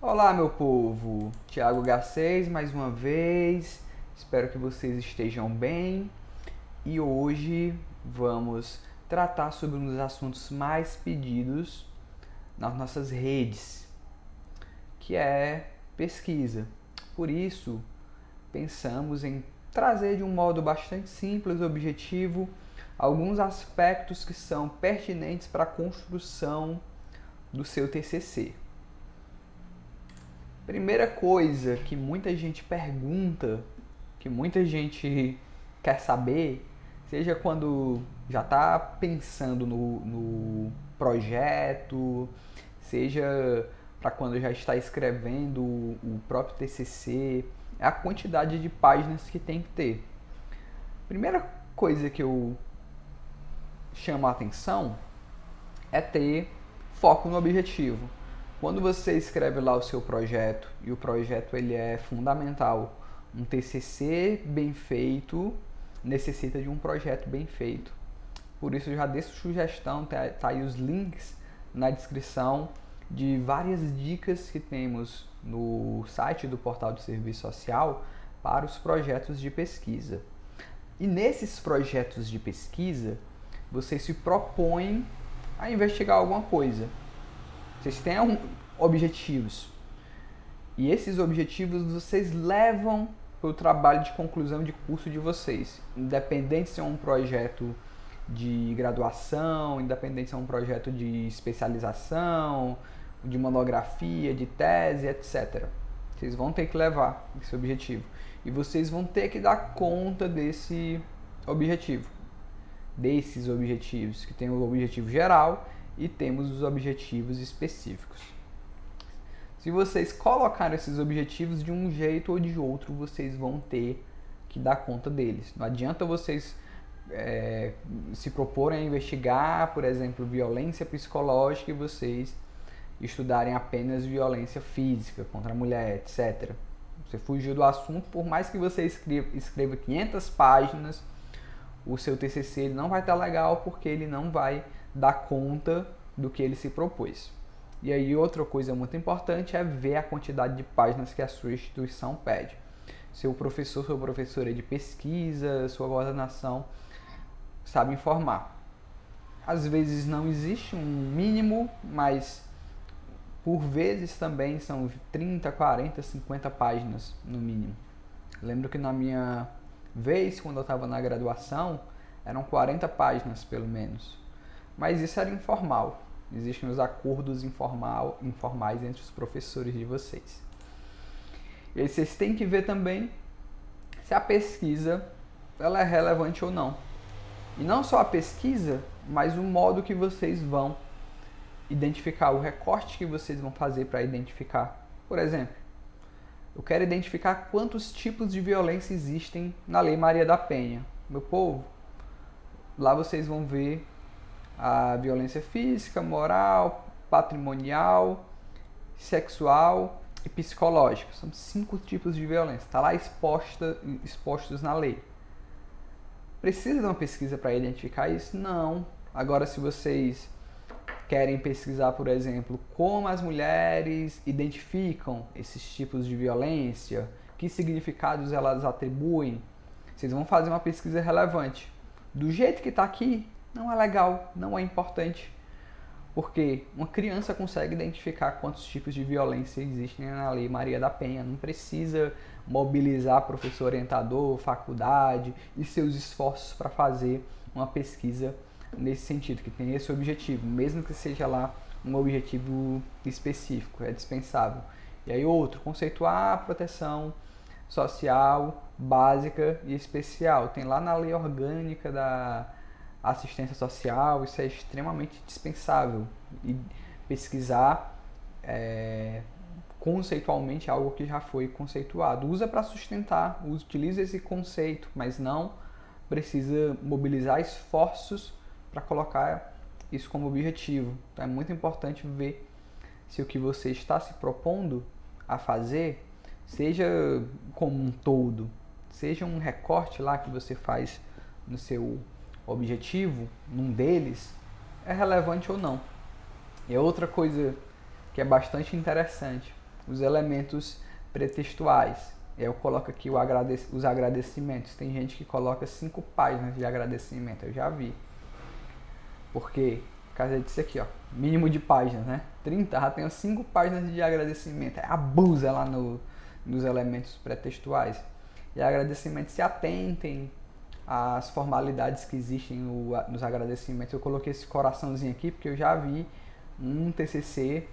Olá, meu povo! Tiago Garcês mais uma vez. Espero que vocês estejam bem. E hoje vamos tratar sobre um dos assuntos mais pedidos nas nossas redes, que é pesquisa. Por isso, pensamos em trazer de um modo bastante simples e objetivo alguns aspectos que são pertinentes para a construção do seu TCC. Primeira coisa que muita gente pergunta, que muita gente quer saber, seja quando já está pensando no projeto, seja para quando já está escrevendo o próprio TCC, é a quantidade de páginas que tem que ter. Primeira coisa que eu chamo a atenção é ter foco no objetivo. Quando você escreve lá o seu projeto, e o projeto ele é fundamental, um TCC bem feito necessita de um projeto bem feito. Por isso eu já deixo sugestão, tá aí os links na descrição de várias dicas que temos no site do Portal de Serviço Social para os projetos de pesquisa. E nesses projetos de pesquisa, você se propõe a investigar alguma coisa. Vocês têm objetivos. E esses objetivos vocês levam para o trabalho de conclusão de curso de vocês. Independente se é um projeto de graduação, independente se é um projeto de especialização, de monografia, de tese, etc. Vocês vão ter que levar esse objetivo. E vocês vão ter que dar conta desse objetivo. Desses objetivos, que tem o objetivo geral e temos os objetivos específicos. Se vocês colocarem esses objetivos de um jeito ou de outro, vocês vão ter que dar conta deles. Não adianta vocês se proporem a investigar, por exemplo, violência psicológica e vocês estudarem apenas violência física contra a mulher, etc. Você fugiu do assunto, por mais que você escreva 500 páginas, o seu TCC ele não vai estar legal porque ele não vai dar conta do que ele se propôs. E aí outra coisa muito importante é ver a quantidade de páginas que a sua instituição pede. Seu professor, sua professora de pesquisa, sua coordenação sabe informar. Às vezes não existe um mínimo, mas por vezes também são 30, 40, 50 páginas no mínimo. Lembro que na minha vez, quando eu estava na graduação, eram 40 páginas pelo menos. Mas isso era informal. Existem os acordos informais entre os professores de vocês. E aí vocês têm que ver também se a pesquisa ela é relevante ou não. E não só a pesquisa, mas o modo que vocês vão identificar, o recorte que vocês vão fazer para identificar. Por exemplo, eu quero identificar quantos tipos de violência existem na Lei Maria da Penha. Meu povo, lá vocês vão ver a violência física, moral, patrimonial, sexual e psicológica. São 5 tipos de violência. Está lá expostos na lei. Precisa de uma pesquisa para identificar isso? Não. Agora, se vocês querem pesquisar, por exemplo, como as mulheres identificam esses tipos de violência, que significados elas atribuem, vocês vão fazer uma pesquisa relevante. Do jeito que está aqui, não é legal, não é importante. Porque uma criança consegue identificar quantos tipos de violência existem na Lei Maria da Penha. Não precisa mobilizar professor orientador, faculdade e seus esforços para fazer uma pesquisa nesse sentido, que tem esse objetivo, mesmo que seja lá um objetivo específico, é dispensável. E aí outro, conceituar a proteção social, básica e especial. Tem lá na lei orgânica da assistência social, isso é extremamente dispensável. E pesquisar conceitualmente algo que já foi conceituado. Usa para sustentar, utiliza esse conceito, mas não precisa mobilizar esforços para colocar isso como objetivo. Então é muito importante ver se o que você está se propondo a fazer, seja como um todo, seja um recorte lá que você faz no seu objetivo, num deles, é relevante ou não. E outra coisa que é bastante interessante, os elementos pretextuais. Eu coloco aqui os agradecimentos. Tem gente que coloca 5 páginas de agradecimento, eu já vi. Porque, por causa disso aqui, ó, mínimo de páginas, né? 30, já tenho 5 páginas de agradecimento. Abusa lá nos elementos pretextuais. E agradecimentos, se atentem às formalidades que existem nos agradecimentos. Eu coloquei esse coraçãozinho aqui porque eu já vi um TCC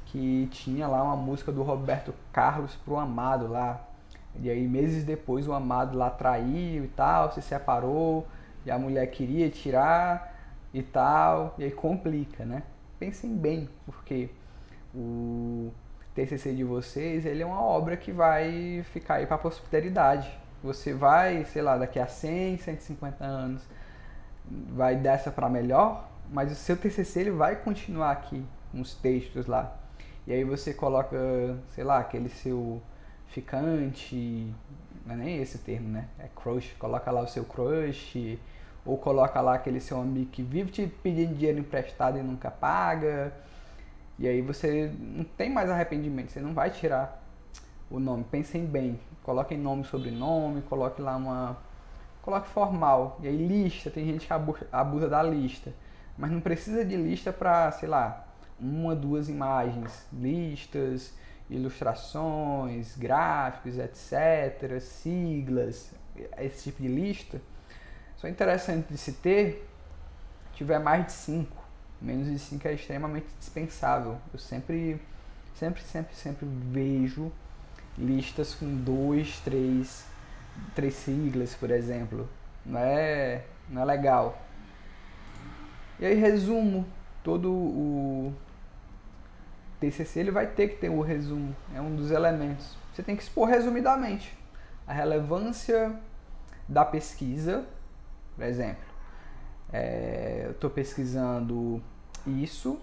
que tinha lá uma música do Roberto Carlos pro amado lá. E aí, meses depois, o amado lá traiu e tal, se separou, e a mulher queria tirar e tal, e aí complica, né? Pensem bem, porque o TCC de vocês, ele é uma obra que vai ficar aí para a posteridade. Você vai, sei lá, daqui a 100, 150 anos, vai dessa para melhor, mas o seu TCC ele vai continuar aqui, uns textos lá. E aí você coloca, sei lá, aquele seu ficante, não é nem esse termo, né? É crush, coloca lá o seu crush, ou coloca lá aquele seu amigo que vive te pedindo dinheiro emprestado e nunca paga. E aí você não tem mais arrependimento, você não vai tirar o nome. Pensem bem, coloquem nome e sobrenome, coloque lá coloque formal. E aí lista, tem gente que abusa da lista. Mas não precisa de lista para, sei lá, 1, 2 imagens. Listas, ilustrações, gráficos, etc. Siglas, esse tipo de lista. Só interessante de se ter, tiver mais de 5. Menos de 5 é extremamente dispensável. Eu sempre vejo listas com 2, 3 siglas, por exemplo. Não é legal. E aí, resumo. Todo o TCC ele vai ter que ter o resumo. É um dos elementos. Você tem que expor resumidamente a relevância da pesquisa. Por exemplo, eu estou pesquisando isso.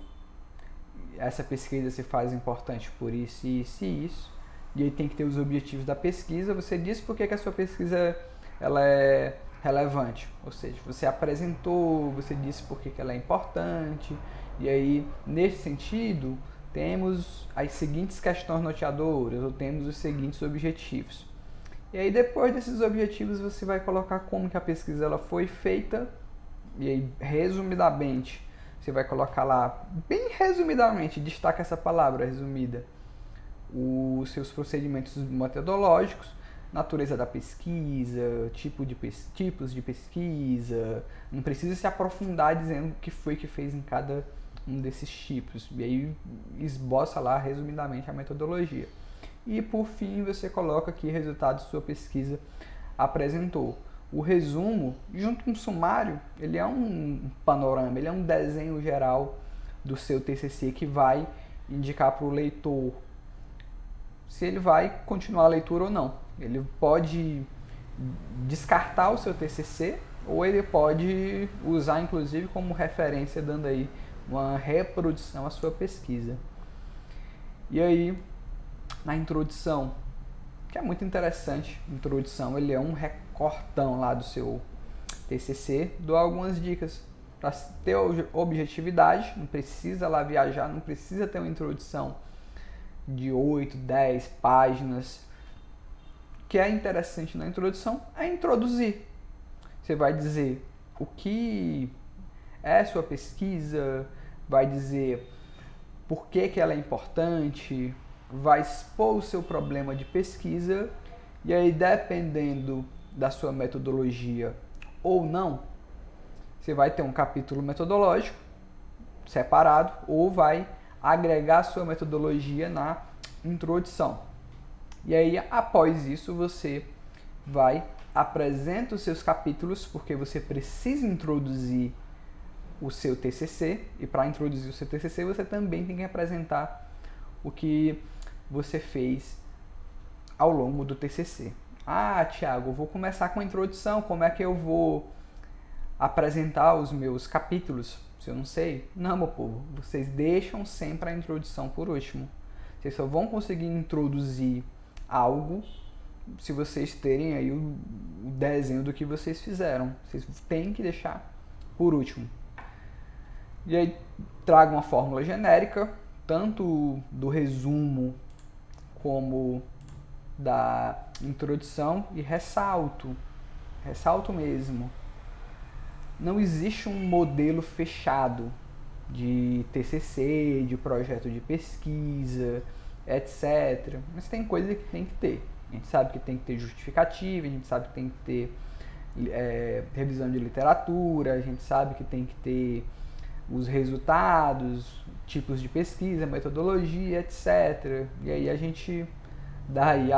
Essa pesquisa se faz importante por isso, isso e isso. E aí tem que ter os objetivos da pesquisa. Você diz por que a sua pesquisa ela é relevante. Ou seja, você apresentou, você disse por que ela é importante. E aí, nesse sentido, temos as seguintes questões norteadoras, ou temos os seguintes objetivos. E aí, depois desses objetivos, você vai colocar como que a pesquisa ela foi feita. E aí, resumidamente, você vai colocar lá, bem resumidamente, destaca essa palavra resumida, os seus procedimentos metodológicos, natureza da pesquisa, tipos de pesquisa. Não precisa se aprofundar dizendo o que foi que fez em cada um desses tipos. E aí esboça lá resumidamente a metodologia. E por fim você coloca aqui resultados que sua pesquisa apresentou. O resumo, junto com o sumário, ele é um panorama, ele é um desenho geral do seu TCC que vai indicar para o leitor se ele vai continuar a leitura ou não. Ele pode descartar o seu TCC ou ele pode usar inclusive como referência, dando aí uma reprodução à sua pesquisa. E aí, na introdução, que é muito interessante, introdução, ele é um recortão lá do seu TCC, dou algumas dicas para ter objetividade, não precisa lá viajar, não precisa ter uma introdução de 8, 10 páginas. O que é interessante na introdução é introduzir. Você vai dizer o que é sua pesquisa, vai dizer por que ela é importante, vai expor o seu problema de pesquisa e aí, dependendo da sua metodologia ou não, você vai ter um capítulo metodológico separado ou vai agregar a sua metodologia na introdução. E aí, após isso, você vai apresenta os seus capítulos, porque você precisa introduzir o seu TCC, e para introduzir o seu TCC você também tem que apresentar o que você fez ao longo do TCC. Ah, Thiago, eu vou começar com a introdução, como é que eu vou apresentar os meus capítulos? Se eu não sei, não, meu povo, vocês deixam sempre a introdução por último. Vocês só vão conseguir introduzir algo se vocês terem aí o desenho do que vocês fizeram. Vocês têm que deixar por último. E aí trago uma fórmula genérica, tanto do resumo como da introdução e ressalto mesmo. Não existe um modelo fechado de TCC, de projeto de pesquisa, etc. Mas tem coisa que tem que ter. A gente sabe que tem que ter justificativa, a gente sabe que tem que ter revisão de literatura, a gente sabe que tem que ter os resultados, tipos de pesquisa, metodologia, etc. E aí a gente dá aí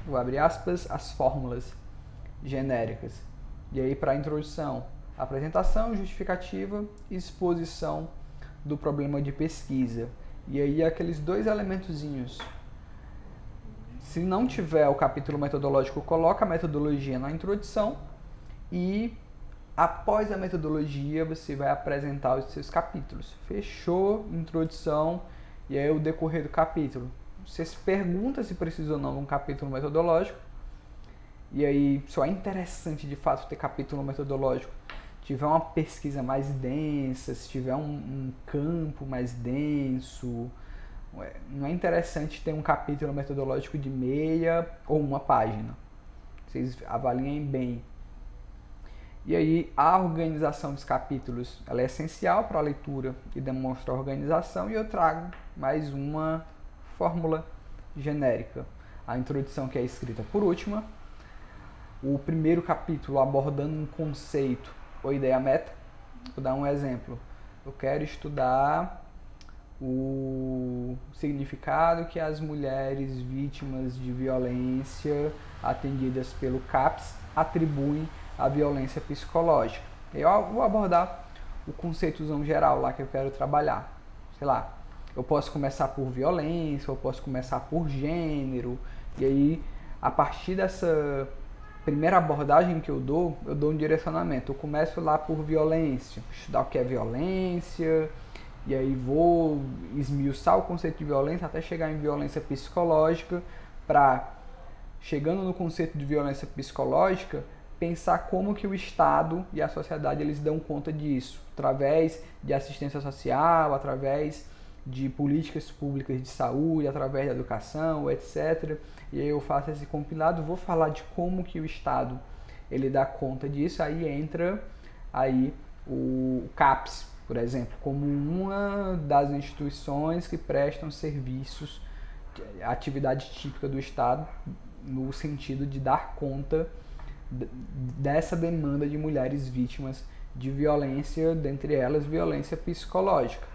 vou abrir aspas, as fórmulas genéricas. E aí para a introdução, apresentação, justificativa e exposição do problema de pesquisa. E aí aqueles dois elementozinhos. Se não tiver o capítulo metodológico, coloca a metodologia na introdução e após a metodologia você vai apresentar os seus capítulos. Fechou, introdução e aí o decorrer do capítulo. Você se pergunta se precisa ou não de um capítulo metodológico. E aí só é interessante de fato ter capítulo metodológico se tiver uma pesquisa mais densa, se tiver um campo mais denso. Não é interessante ter um capítulo metodológico de meia ou uma página. Vocês avaliem bem. E aí a organização dos capítulos ela é essencial para a leitura e demonstra a organização. E eu trago mais uma fórmula genérica. A introdução que é escrita por última. O primeiro capítulo abordando um conceito ou ideia meta. Vou dar um exemplo. Eu quero estudar o significado que as mulheres vítimas de violência atendidas pelo CAPS atribuem à violência psicológica. Eu vou abordar o conceitozão geral lá que eu quero trabalhar. Sei lá, eu posso começar por violência, eu posso começar por gênero, e aí a partir dessa primeira abordagem que eu dou um direcionamento. Eu começo lá por violência, estudar o que é violência, e aí vou esmiuçar o conceito de violência até chegar em violência psicológica, para, chegando no conceito de violência psicológica, pensar como que o Estado e a sociedade eles dão conta disso, através de assistência social, através de políticas públicas de saúde, através da educação, etc. E aí eu faço esse compilado, vou falar de como que o Estado ele dá conta disso, aí entra aí o CAPS, por exemplo, como uma das instituições que prestam serviços, atividade típica do Estado, no sentido de dar conta dessa demanda de mulheres vítimas de violência, dentre elas violência psicológica.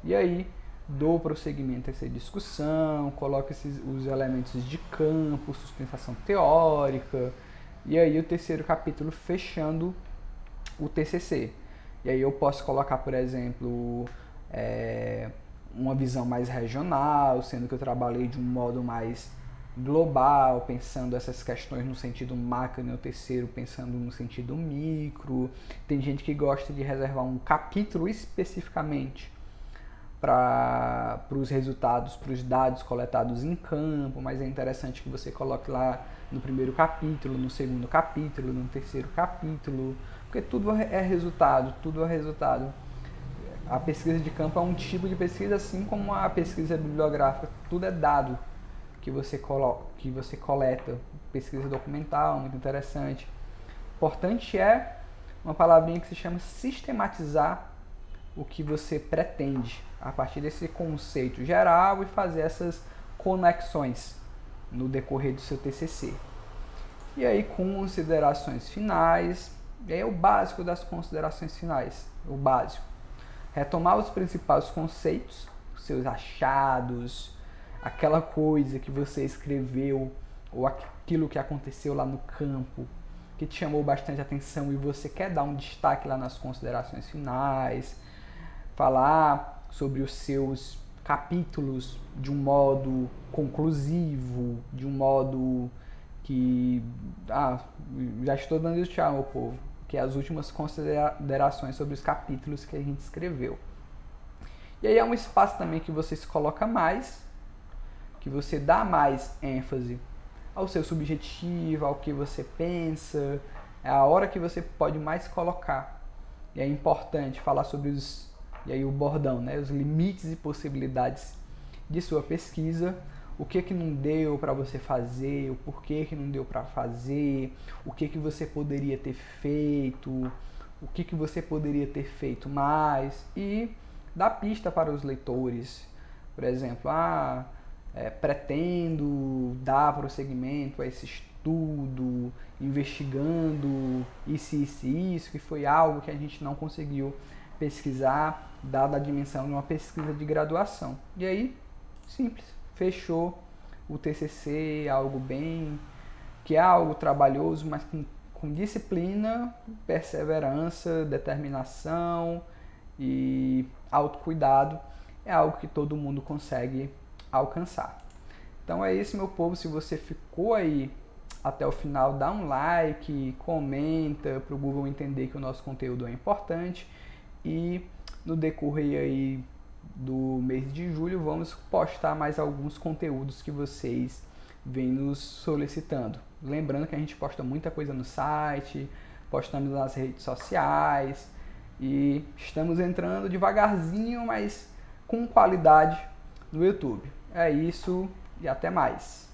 E aí dou prosseguimento a essa discussão, coloco os elementos de campo, sustentação teórica, e aí o terceiro capítulo fechando o TCC. E aí eu posso colocar, por exemplo, uma visão mais regional, sendo que eu trabalhei de um modo mais global, pensando essas questões no sentido macro, e o terceiro pensando no sentido micro. Tem gente que gosta de reservar um capítulo especificamente para os resultados, para os dados coletados em campo, mas é interessante que você coloque lá no primeiro capítulo, no segundo capítulo, no terceiro capítulo, porque tudo é resultado, tudo é resultado. A pesquisa de campo é um tipo de pesquisa, assim como a pesquisa bibliográfica, tudo é dado que você coleta. Pesquisa documental, muito interessante. Importante é uma palavrinha que se chama sistematizar o que você pretende a partir desse conceito geral e fazer essas conexões no decorrer do seu TCC. E aí, considerações finais, e aí é o básico das considerações finais, o básico. Retomar os principais conceitos, os seus achados, aquela coisa que você escreveu ou aquilo que aconteceu lá no campo que te chamou bastante atenção e você quer dar um destaque lá nas considerações finais, falar sobre os seus capítulos de um modo conclusivo, de um modo que já estou dando isso tchau, meu povo, que é as últimas considerações sobre os capítulos que a gente escreveu. E aí é um espaço também que você se coloca mais, que você dá mais ênfase ao seu subjetivo, ao que você pensa, é a hora que você pode mais colocar. E é importante falar sobre os, e aí o bordão, né, os limites e possibilidades de sua pesquisa, o que não deu para você fazer, o porquê que não deu para fazer, o que você poderia ter feito, o que você poderia ter feito mais e dar pista para os leitores. Por exemplo, pretendo dar prosseguimento a esse estudo, investigando isso, que foi algo que a gente não conseguiu pesquisar, dada a dimensão de uma pesquisa de graduação. E aí, simples, fechou o TCC, algo bem, que é algo trabalhoso, mas com disciplina, perseverança, determinação e autocuidado, é algo que todo mundo consegue alcançar. Então é isso, meu povo. Se você ficou aí até o final, dá um like, comenta para o Google entender que o nosso conteúdo é importante. E no decorrer aí do mês de julho vamos postar mais alguns conteúdos que vocês vêm nos solicitando. Lembrando que a gente posta muita coisa no site, postamos nas redes sociais e estamos entrando devagarzinho, mas com qualidade no YouTube. É isso e até mais.